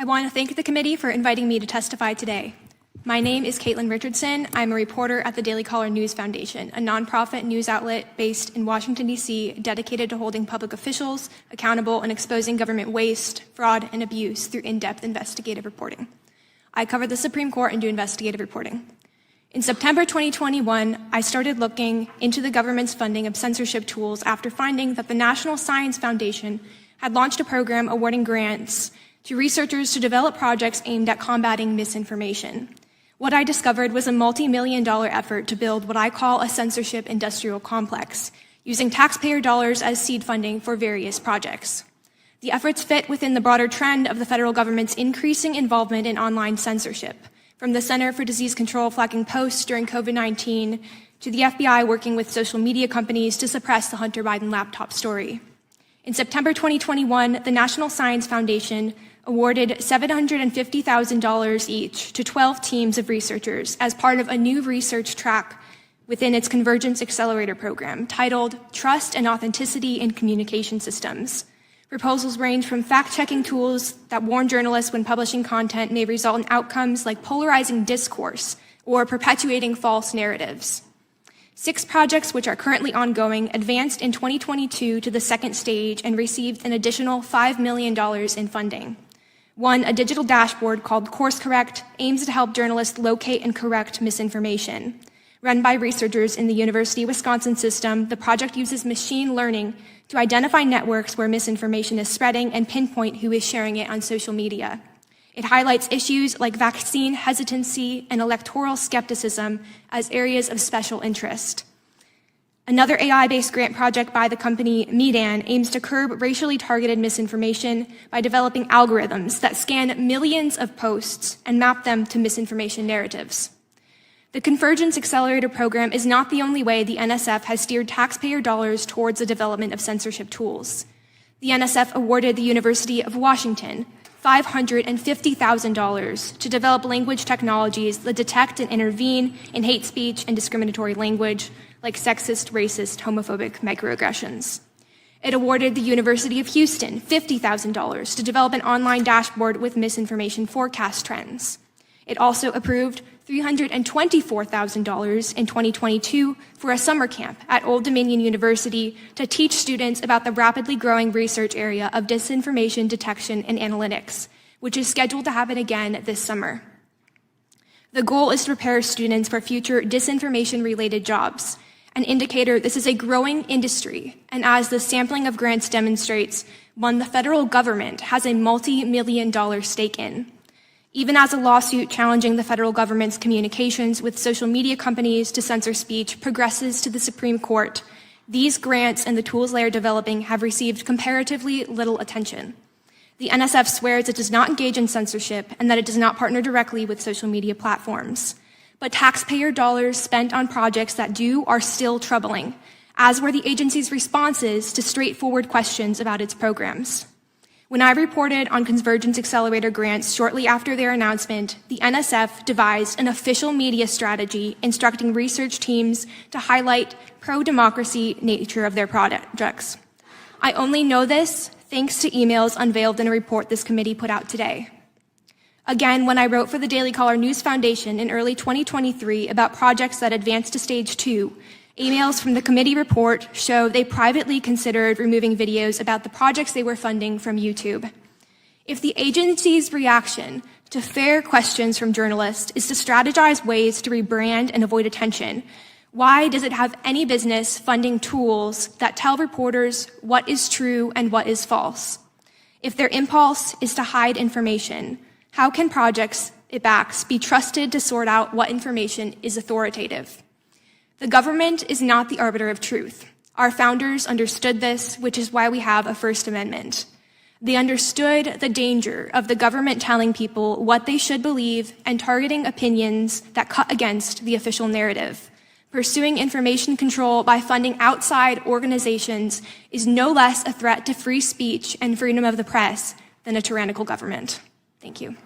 I want to thank the committee for inviting me to testify today. My name is Caitlin Richardson. I'm a reporter at the Daily Caller News Foundation, a nonprofit news outlet based in Washington, D.C., dedicated to holding public officials accountable and exposing government waste, fraud, and abuse through in-depth investigative reporting. I cover the Supreme Court and do investigative reporting. In September 2021, I started looking into the government's funding of censorship tools after finding that the National Science Foundation had launched a program awarding grants to researchers to develop projects aimed at combating misinformation. What I discovered was a multi-million-dollar effort to build what I call a censorship industrial complex, using taxpayer dollars as seed funding for various projects. The efforts fit within the broader trend of the federal government's increasing involvement in online censorship, from the Center for Disease Control flagging posts during COVID-19 to the FBI working with social media companies to suppress the Hunter Biden laptop story. In September 2021, the National Science Foundation awarded $750,000 each to 12 teams of researchers as part of a new research track within its Convergence Accelerator program titled Trust and Authenticity in Communication Systems. Proposals range from fact-checking tools that warn journalists when publishing content may result in outcomes like polarizing discourse or perpetuating false narratives. 6 projects, which are currently ongoing, advanced in 2022 to the second stage and received an additional $5 million in funding. One, a digital dashboard called Course Correct, aims to help journalists locate and correct misinformation. Run by researchers in the University of Wisconsin system, the project uses machine learning to identify networks where misinformation is spreading and pinpoint who is sharing it on social media. It highlights issues like vaccine hesitancy and electoral skepticism as areas of special interest. Another AI-based grant project by the company Medan aims to curb racially targeted misinformation by developing algorithms that scan millions of posts and map them to misinformation narratives. The Convergence Accelerator program is not the only way the NSF has steered taxpayer dollars towards the development of censorship tools. The NSF awarded the University of Washington $550,000 to develop language technologies that detect and intervene in hate speech and discriminatory language like sexist, racist, homophobic microaggressions. It awarded the University of Houston $50,000 to develop an online dashboard with misinformation forecast trends. It also approved $324,000 in 2022 for a summer camp at Old Dominion University to teach students about the rapidly growing research area of disinformation detection and analytics, which is scheduled to happen again this summer. The goal is to prepare students for future disinformation-related jobs, an indicator this is a growing industry, and as the sampling of grants demonstrates, one the federal government has a multi-million-dollar stake in. Even as a lawsuit challenging the federal government's communications with social media companies to censor speech progresses to the Supreme Court, these grants and the tools they are developing have received comparatively little attention. The NSF swears it does not engage in censorship and that it does not partner directly with social media platforms. But taxpayer dollars spent on projects that do are still troubling, as were the agency's responses to straightforward questions about its programs. When I reported on Convergence Accelerator grants shortly after their announcement, the NSF devised an official media strategy instructing research teams to highlight pro-democracy nature of their projects. I only know this thanks to emails unveiled in a report this committee put out today. Again, when I wrote for the Daily Caller News Foundation in early 2023 about projects that advanced to stage 2, emails from the committee report show they privately considered removing videos about the projects they were funding from YouTube. If the agency's reaction to fair questions from journalists is to strategize ways to rebrand and avoid attention, why does it have any business funding tools that tell reporters what is true and what is false? If their impulse is to hide information, how can projects it backs be trusted to sort out what information is authoritative? The government is not the arbiter of truth. Our founders understood this, which is why we have a First Amendment. They understood the danger of the government telling people what they should believe and targeting opinions that cut against the official narrative. Pursuing information control by funding outside organizations is no less a threat to free speech and freedom of the press than a tyrannical government. Thank you.